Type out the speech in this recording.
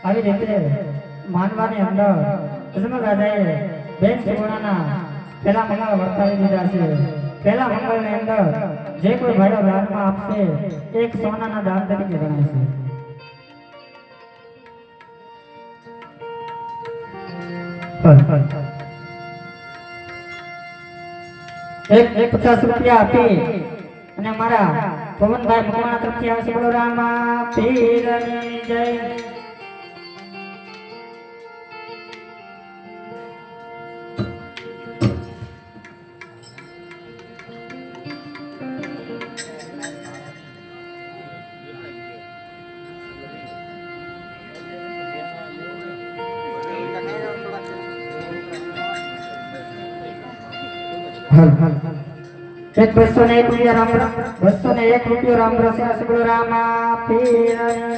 આવી રીતે માનવાની અંદર અજમલ રાજાએ બેન સુવર્ણના પહેલા મંગળ વર્તાવી દીધા છે. પહેલા મંગળની અંદર જે કોઈ ભાઈઓ દાનમાં આપશે એક સોનાના દાન તરીકે ગણાય છે. એક 50 રૂપિયા આપી અને મારા પવનભાઈ મકવાણા તરફથી આવે છે. બોલો રામા પીરની જય. एक 201 रुपया राम 201 रुपया राम रसिया रामा पीर।